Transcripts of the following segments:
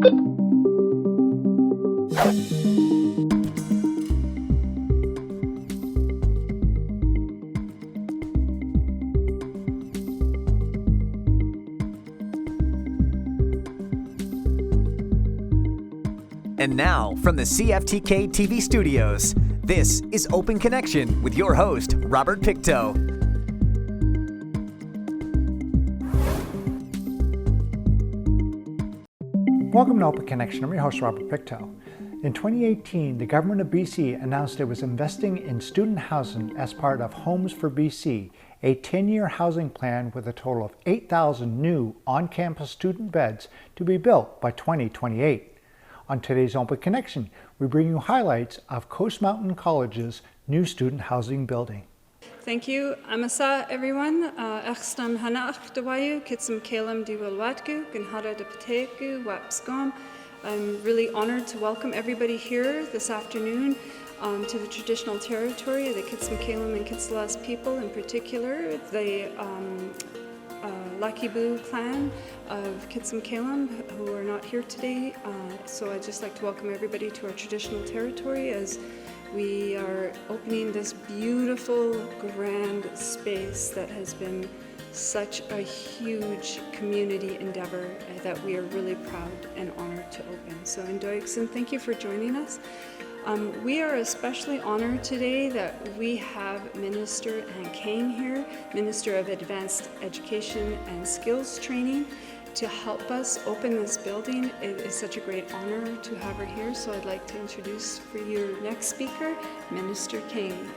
And now, from the CFTK-TV studios, this is Open Connection with your host, Robert Pictou. Welcome to Open Connection. I'm your host, Robert Pictou. In 2018, the government of BC announced it was investing in student housing as part of Homes for BC, a 10-year housing plan with a total of 8,000 new on-campus student beds to be built by 2028. On today's Open Connection, we bring you highlights of Coast Mountain College's new student housing building. Thank you. Amasa, everyone. Echstam hana achtawayu, kitsum kalam diwalwatku, ganhara de pateku, wapskom. I'm really honored to welcome everybody here this afternoon to the traditional territory of the Kitsum Kalam and Kitsalas people, in particular the Lakibu clan of Kitsum Kalam, who are not here today. So I'd just like to welcome everybody to our traditional territory as we are opening this beautiful, grand space that has been such a huge community endeavor that we are really proud and honored to open. So Ndoyikson, thank you for joining us. We are especially honored today that we have Minister Ann Kang here, Minister of Advanced Education and Skills Training, to help us open this building. It is such a great honor to have her here, so I'd like to introduce for your next speaker, Minister Kang.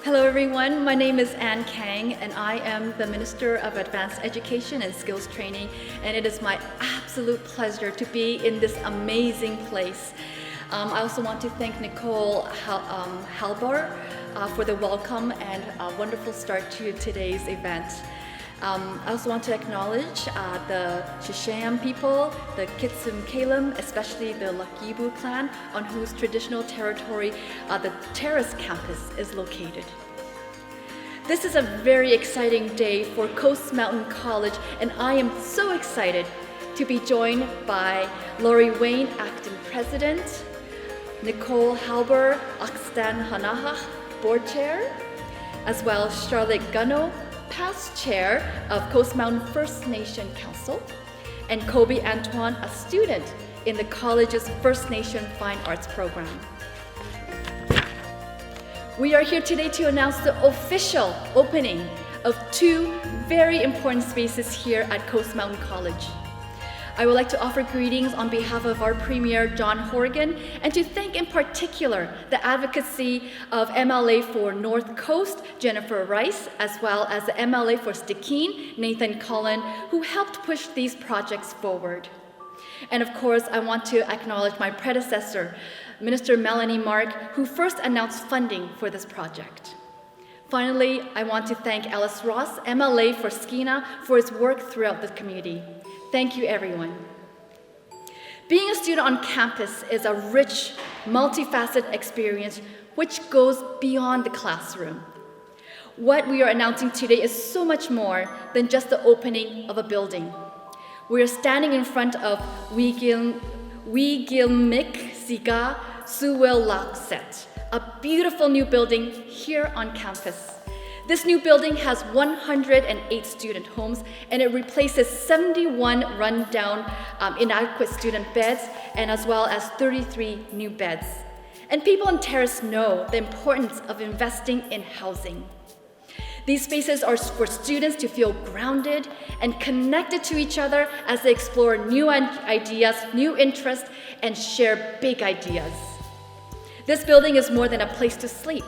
Hello everyone, my name is Ann Kang and I am the Minister of Advanced Education and Skills Training, and it is my absolute pleasure to be in this amazing place. I also want to thank Nicole Halbar for the welcome and a wonderful start to today's event. I also want to acknowledge the Shisham people, the Kitsum Kalam, especially the Lakibu clan, on whose traditional territory the Terrace campus is located. This is a very exciting day for Coast Mountain College, and I am so excited to be joined by Lori Wayne, Acting President, Nicole Halber, Akstan Hanahach, Board Chair, as well as Charlotte Gunno, Past Chair of Coast Mountain First Nation Council, and Kobe Antoine, a student in the college's First Nation Fine Arts program. We are here today to announce the official opening of two very important spaces here at Coast Mountain College. I would like to offer greetings on behalf of our Premier, John Horgan, and to thank in particular the advocacy of MLA for North Coast, Jennifer Rice, as well as the MLA for Stikine, Nathan Cullen, who helped push these projects forward. And of course, I want to acknowledge my predecessor, Minister Melanie Mark, who first announced funding for this project. Finally, I want to thank Alice Ross, MLA for Skeena, for his work throughout the community. Thank you, everyone. Being a student on campus is a rich, multifaceted experience which goes beyond the classroom. What we are announcing today is so much more than just the opening of a building. We are standing in front of Wigilmik Siga Suwil Lakset, a beautiful new building here on campus. This new building has 108 student homes, and it replaces 71 rundown, inadequate student beds, and as well as 33 new beds. And people in Terrace know the importance of investing in housing. These spaces are for students to feel grounded and connected to each other as they explore new ideas, new interests, and share big ideas. This building is more than a place to sleep.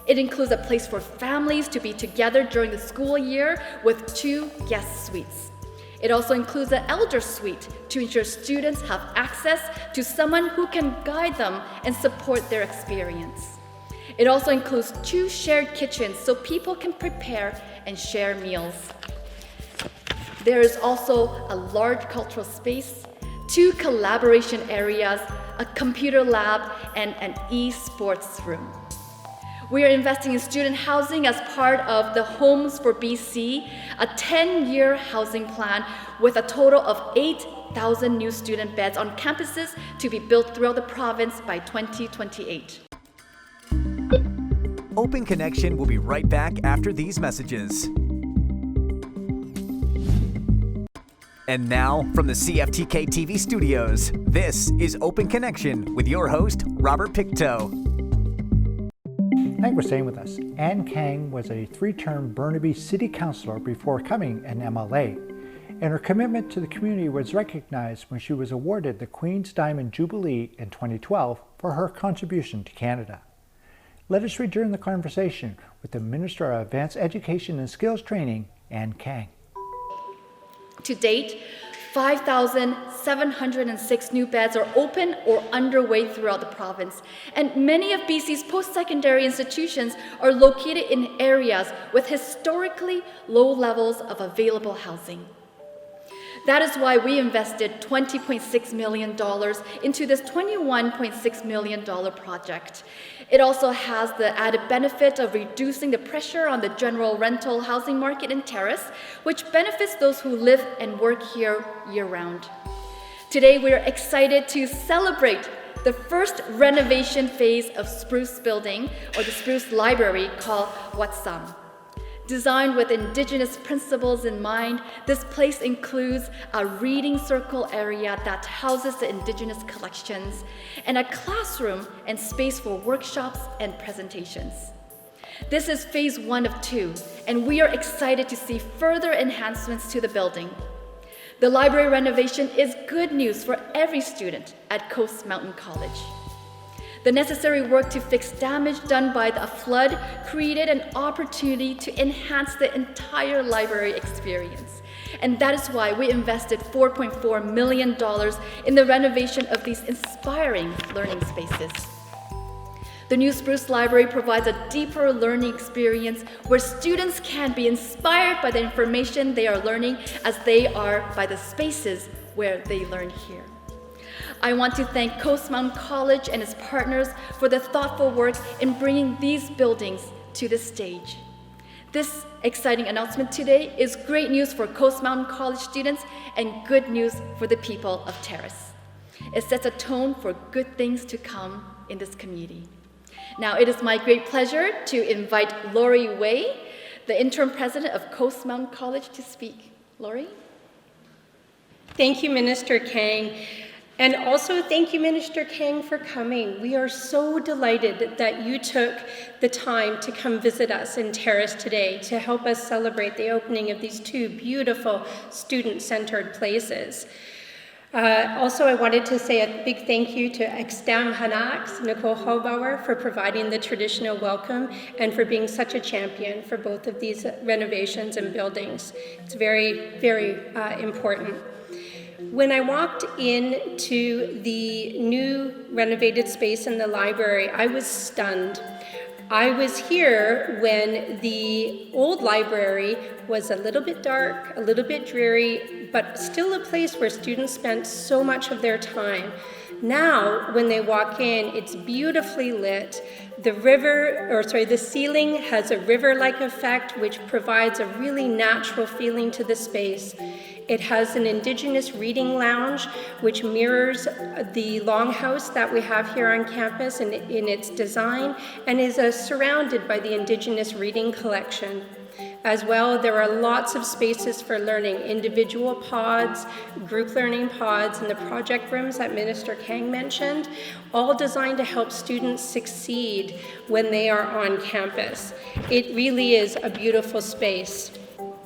It includes a place for families to be together during the school year with 2 guest suites. It also includes an elder suite to ensure students have access to someone who can guide them and support their experience. It also includes 2 shared kitchens so people can prepare and share meals. There is also a large cultural space, 2 collaboration areas, a computer lab, and an e-sports room. We are investing in student housing as part of the Homes for BC, a 10-year housing plan with a total of 8,000 new student beds on campuses to be built throughout the province by 2028. Open Connection will be right back after these messages. And now, from the CFTK-TV studios, this is Open Connection with your host, Robert Pictou. Thank you for staying with us. Ann Kang was a 3-term Burnaby City Councilor before becoming an MLA, and her commitment to the community was recognized when she was awarded the Queen's Diamond Jubilee in 2012 for her contribution to Canada. Let us return the conversation with the Minister of Advanced Education and Skills Training, Ann Kang. To date, 5,706 new beds are open or underway throughout the province, and many of BC's post-secondary institutions are located in areas with historically low levels of available housing. That is why we invested $20.6 million into this $21.6 million project. It also has the added benefit of reducing the pressure on the general rental housing market in Terrace, which benefits those who live and work here year-round. Today, we are excited to celebrate the first renovation phase of Spruce Building, or the Spruce Library, called Watsam. Designed with Indigenous principles in mind, this place includes a reading circle area that houses the Indigenous collections, and a classroom and space for workshops and presentations. This is phase 1 of 2, and we are excited to see further enhancements to the building. The library renovation is good news for every student at Coast Mountain College. The necessary work to fix damage done by the flood created an opportunity to enhance the entire library experience. And that is why we invested $4.4 million in the renovation of these inspiring learning spaces. The new Spruce Library provides a deeper learning experience where students can be inspired by the information they are learning as they are by the spaces where they learn here. I want to thank Coast Mountain College and its partners for the thoughtful work in bringing these buildings to the stage. This exciting announcement today is great news for Coast Mountain College students and good news for the people of Terrace. It sets a tone for good things to come in this community. Now, it is my great pleasure to invite Lori Wei, the interim president of Coast Mountain College, to speak. Lori? Thank you, Minister Kang. And also, thank you, Minister Kang, for coming. We are so delighted that you took the time to come visit us in Terrace today to help us celebrate the opening of these 2 beautiful student-centered places. Also, I wanted to say a big thank you to Extam Hanax, Nicole Hallbauer, for providing the traditional welcome and for being such a champion for both of these renovations and buildings. It's very, very important. When I walked into the new renovated space in the library, I was stunned. I was here when the old library was a little bit dark, a little bit dreary, but still a place where students spent so much of their time. Now, when they walk in, it's beautifully lit. The ceiling has a river-like effect, which provides a really natural feeling to the space. It has an Indigenous reading lounge, which mirrors the longhouse that we have here on campus in its design, and is surrounded by the Indigenous reading collection. As well, there are lots of spaces for learning, individual pods, group learning pods, and the project rooms that Minister Kang mentioned, all designed to help students succeed when they are on campus. It really is a beautiful space.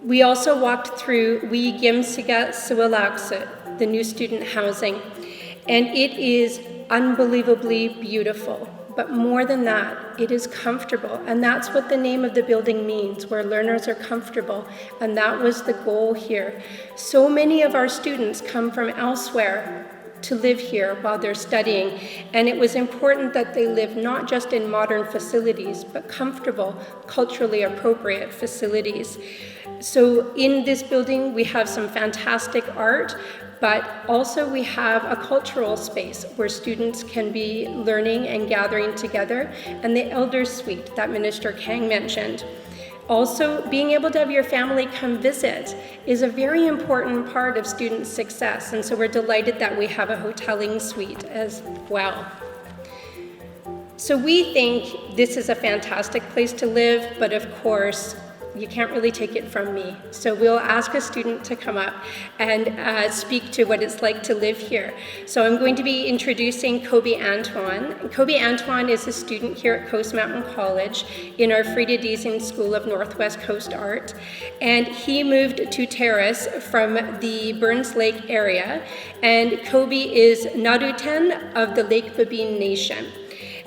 We also walked through Wee Gimsiga Siwalaksut, the new student housing, and it is unbelievably beautiful. But more than that, it is comfortable, and that's what the name of the building means, where learners are comfortable, and that was the goal here. So many of our students come from elsewhere to live here while they're studying, and it was important that they live not just in modern facilities, but comfortable, culturally appropriate facilities. So in this building, we have some fantastic art. but also we have a cultural space where students can be learning and gathering together, and the Elders Suite that Minister Kang mentioned. Also, being able to have your family come visit is a very important part of student success, and so we're delighted that we have a hoteling suite as well. So we think this is a fantastic place to live, but of course, you can't really take it from me. So we'll ask a student to come up and speak to what it's like to live here. So I'm going to be introducing Kobe Antoine. Kobe Antoine is a student here at Coast Mountain College in our Frida Deasing School of Northwest Coast Art. And he moved to Terrace from the Burns Lake area. And Kobe is Narutan of the Lake Babine Nation.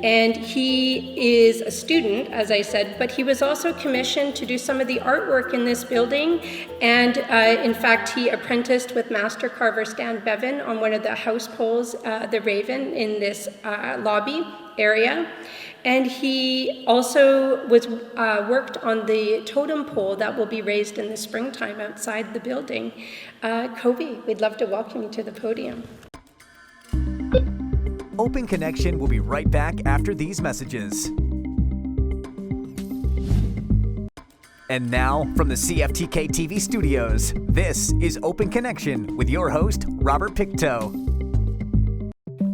And he is a student, as I said, but he was also commissioned to do some of the artwork in this building. And in fact, he apprenticed with master carver Stan Bevan on one of the house poles, the Raven, in this lobby area. And he also was worked on the totem pole that will be raised in the springtime outside the building. Kobe, we'd love to welcome you to the podium. Open Connection will be right back after these messages. And now, from the CFTK-TV studios, this is Open Connection with your host, Robert Pictou.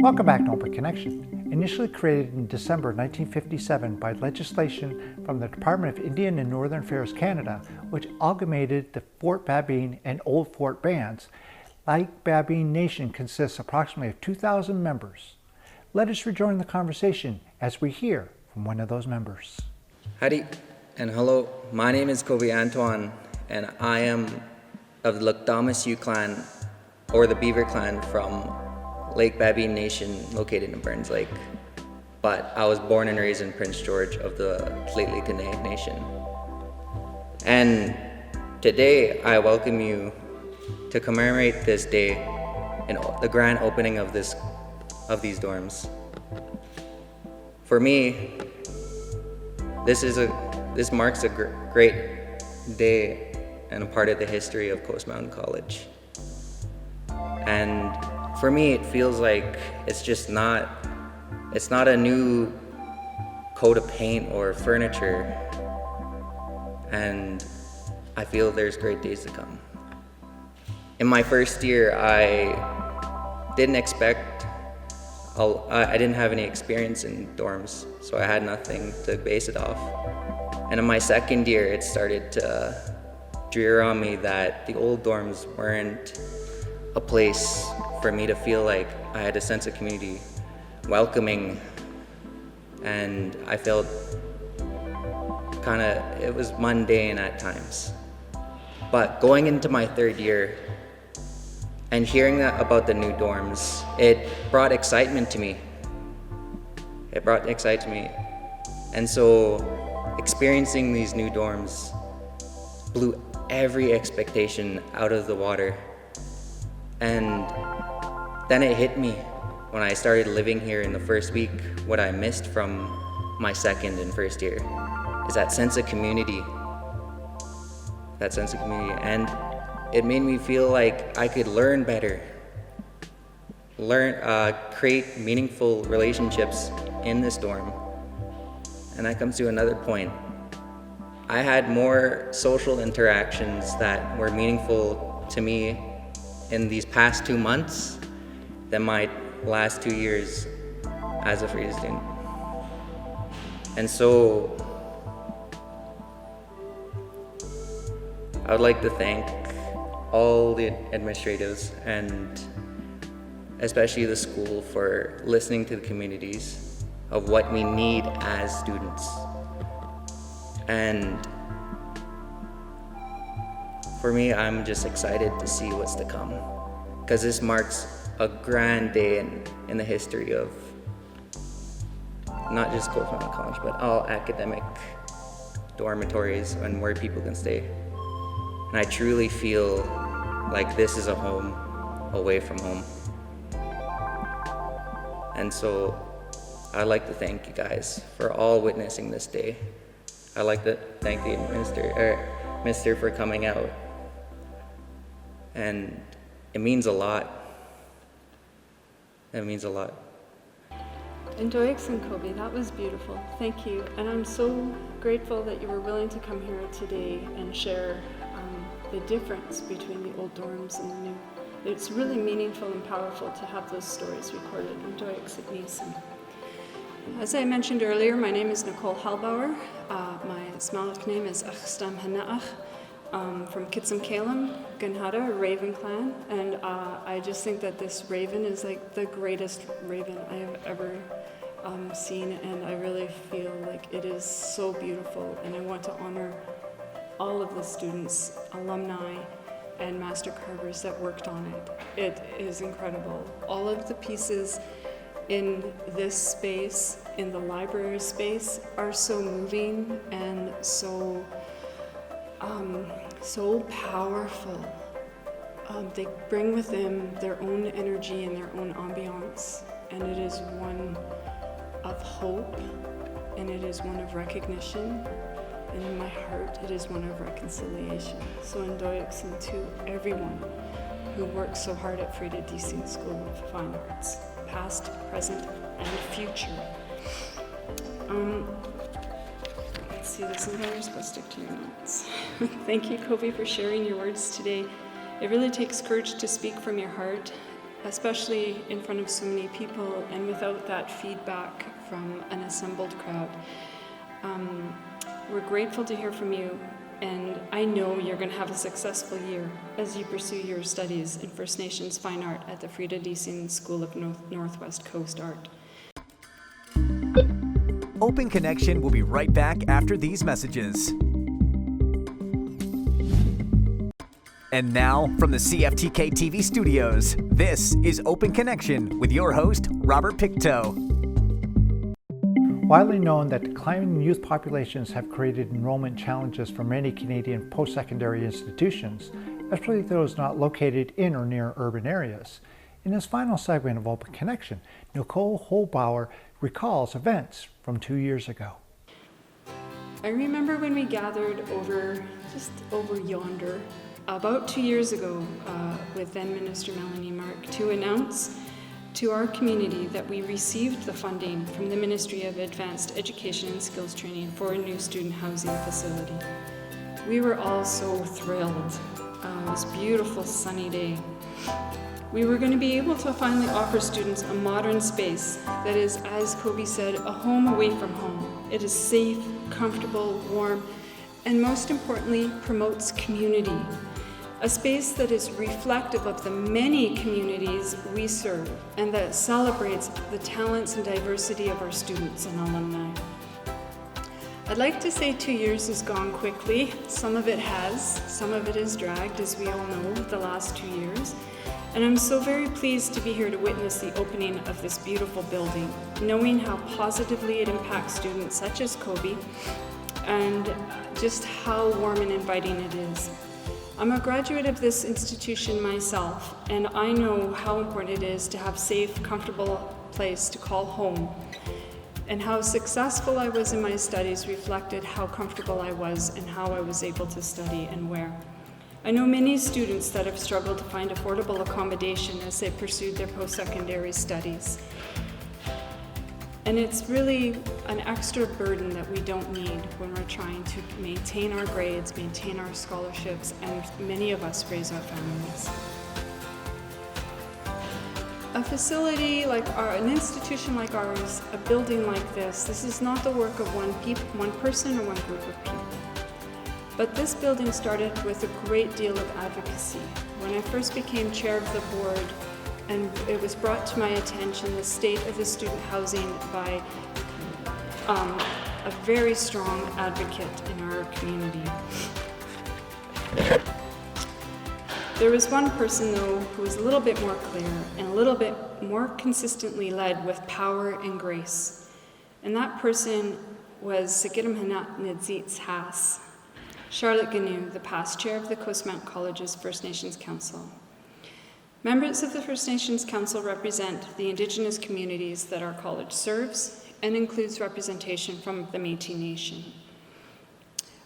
Welcome back to Open Connection. Initially created in December 1957 by legislation from the Department of Indian and Northern Affairs Canada, which amalgamated the Fort Babine and Old Fort bands, Lake Babine Nation consists approximately of 2,000 members. Let us rejoin the conversation as we hear from one of those members. Howdy and hello, my name is Kobe Antoine, and I am of the Lukdamis clan, or the Beaver clan, from Lake Babine Nation located in Burns Lake. But I was born and raised in Prince George of the Lheidli T'enneh Nation. And today I welcome you to commemorate this day and the grand opening of these dorms. For me, this marks a great day and a part of the history of Coast Mountain College. And for me, it feels like it's not a new coat of paint or furniture, and I feel there's great days to come. In my first year, I didn't have any experience in dorms, so I had nothing to base it off. And in my second year, it started to drear on me that the old dorms weren't a place for me to feel like I had a sense of community, welcoming, and I felt it was mundane at times. But going into my third year and hearing that about the new dorms, it brought excitement to me. And so experiencing these new dorms blew every expectation out of the water. And then it hit me when I started living here in the first week, what I missed from my second and first year is that sense of community. And it made me feel like I could learn better, create meaningful relationships in this dorm. And that comes to another point. I had more social interactions that were meaningful to me in these past 2 months than my last 2 years as a Frida student. And so I would like to thank all the administrators and especially the school for listening to the communities of what we need as students. And for me, I'm just excited to see what's to come, because this marks a grand day in the history of not just Coast Mountain College, but all academic dormitories and where people can stay. And I truly feel like this is a home away from home. And so I'd like to thank you guys for all witnessing this day. I'd like to thank the minister for coming out. And it means a lot. It means a lot. And Doix and Kobe, that was beautiful. Thank you. And I'm so grateful that you were willing to come here today and share the difference between the old dorms and the new. It's really meaningful and powerful to have those stories recorded in Doix at Neeson. As I mentioned earlier, my name is Nicole Halbauer. My Smalek name is Achstam Hana'ach. From Kitsum Kalim, Ganhada, Raven clan, and I just think that this raven is like the greatest raven I have ever seen, and I really feel like it is so beautiful, and I want to honor all of the students, alumni, and master carvers that worked on it. It is incredible. All of the pieces in this space, in the library space, are so moving and so powerful. They bring with them their own energy and their own ambiance, and it is one of hope, and it is one of recognition, and in my heart it is one of reconciliation. So in Doix and to everyone who works so hard at Frida Deasing School of Fine Arts, past, present, and future. Let's see, this is how you're supposed to stick to your notes. Thank you, Kobe, for sharing your words today. It really takes courage to speak from your heart, especially in front of so many people and without that feedback from an assembled crowd. We're grateful to hear from you, and I know you're going to have a successful year as you pursue your studies in First Nations Fine Art at the Frida Deasing School of Northwest Coast Art. Open Connection will be right back after these messages. And now, from the CFTK-TV studios, this is Open Connection with your host, Robert Pictou. Widely known that declining youth populations have created enrollment challenges for many Canadian post-secondary institutions, especially those not located in or near urban areas. In this final segment of Open Connection, Nicole Halbauer recalls events from 2 years ago. I remember when we gathered just over yonder, about 2 years ago, with then Minister Melanie Mark, to announce to our community that we received the funding from the Ministry of Advanced Education and Skills Training for a new student housing facility. We were all so thrilled. It was a beautiful sunny day. We were going to be able to finally offer students a modern space that is, as Kobe said, a home away from home. It is safe, comfortable, warm, and most importantly, promotes community. A space that is reflective of the many communities we serve and that celebrates the talents and diversity of our students and alumni. I'd like to say 2 years has gone quickly. Some of it has, some of it is dragged, as we all know, the last 2 years. And I'm so very pleased to be here to witness the opening of this beautiful building, knowing how positively it impacts students such as Kobe, and just how warm and inviting it is. I'm a graduate of this institution myself, and I know how important it is to have a safe, comfortable place to call home. And how successful I was in my studies reflected how comfortable I was and how I was able to study and where. I know many students that have struggled to find affordable accommodation as they pursued their post-secondary studies. And it's really an extra burden that we don't need when we're trying to maintain our grades, maintain our scholarships, and many of us raise our families. A facility like an institution like ours, a building like this is not the work of one person or one group of people. But this building started with a great deal of advocacy. When I first became chair of the board, and it was brought to my attention the state of the student housing by a very strong advocate in our community. There was one person, though, who was a little bit more clear and a little bit more consistently led with power and grace. And that person was Sekirim Hanat Nedzitz Haas, Charlotte Ganu, the past chair of the Coastmount College's First Nations Council. Members of the First Nations Council represent the Indigenous communities that our college serves and includes representation from the Métis Nation.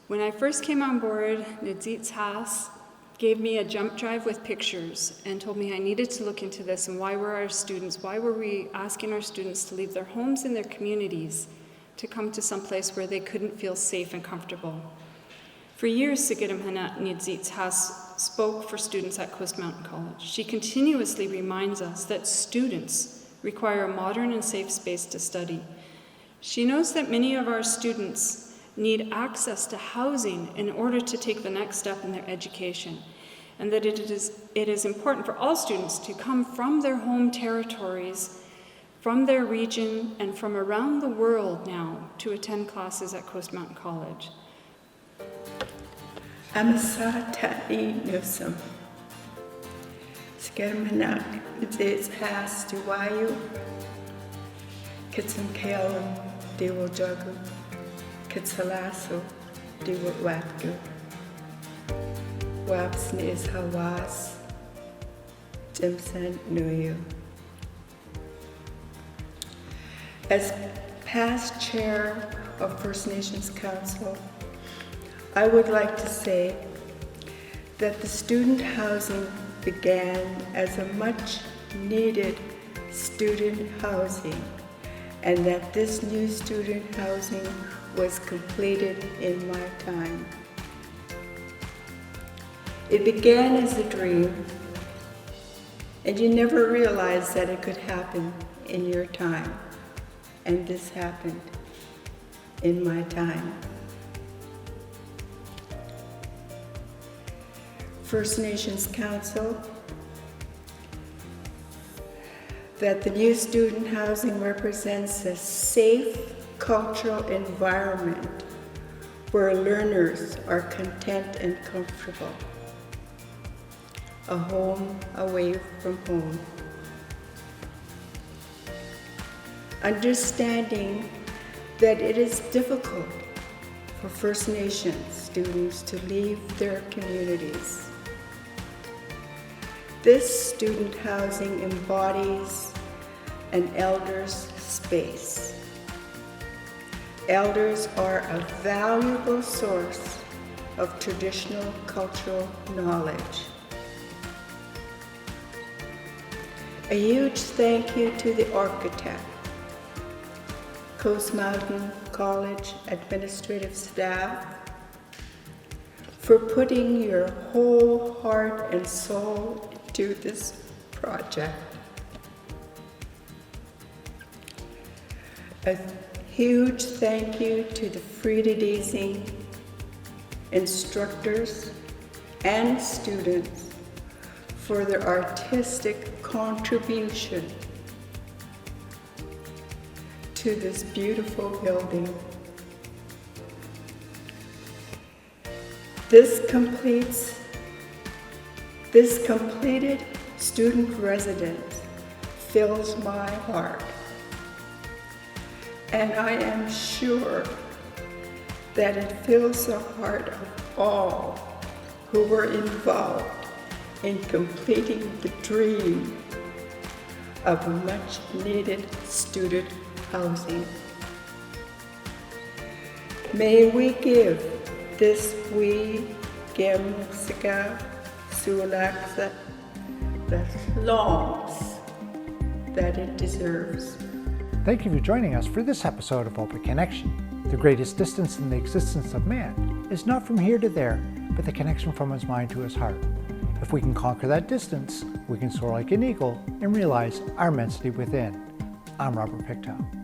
When I first came on board, Nedzitz Haas gave me a jump drive with pictures and told me I needed to look into this and why were we asking our students to leave their homes and their communities to come to some place where they couldn't feel safe and comfortable. For years, Sigirim Hanatzitz has spoke for students at Coast Mountain College. She continuously reminds us that students require a modern and safe space to study. She knows that many of our students need access to housing in order to take the next step in their education, and that it is important for all students to come from their home territories, from their region, and from around the world now to attend classes at Coast Mountain College. Amsatani Newsom. Skermanak, this has to Wayu. Kitsum Kalam, they will juggle. Kitsalasso, they will wapgu. Wapsni is Hawas. Jimson knew you. As past chair of First Nations Council, I would like to say that the student housing began as a much needed student housing, and that this new student housing was completed in my time. It began as a dream, and you never realized that it could happen in your time, and this happened in my time. First Nations Council, that the new student housing represents a safe cultural environment where learners are content and comfortable. A home away from home. Understanding that it is difficult for First Nations students to leave their communities. This student housing embodies an elder's space. Elders are a valuable source of traditional cultural knowledge. A huge thank you to the architect, Coast Mountain College administrative staff, for putting your whole heart and soul into this project. A huge thank you to the Friedidizing instructors and students for their artistic contribution to this beautiful building. This completed student residence fills my heart, and I am sure that it fills the heart of all who were involved in completing the dream of much needed student housing. May we give this wee Gemsika Sulaksa the longs that it deserves. Thank you for joining us for this episode of Open Connection. The greatest distance in the existence of man is not from here to there, but the connection from his mind to his heart. If we can conquer that distance, we can soar like an eagle and realize our immensity within. I'm Robert Pictou.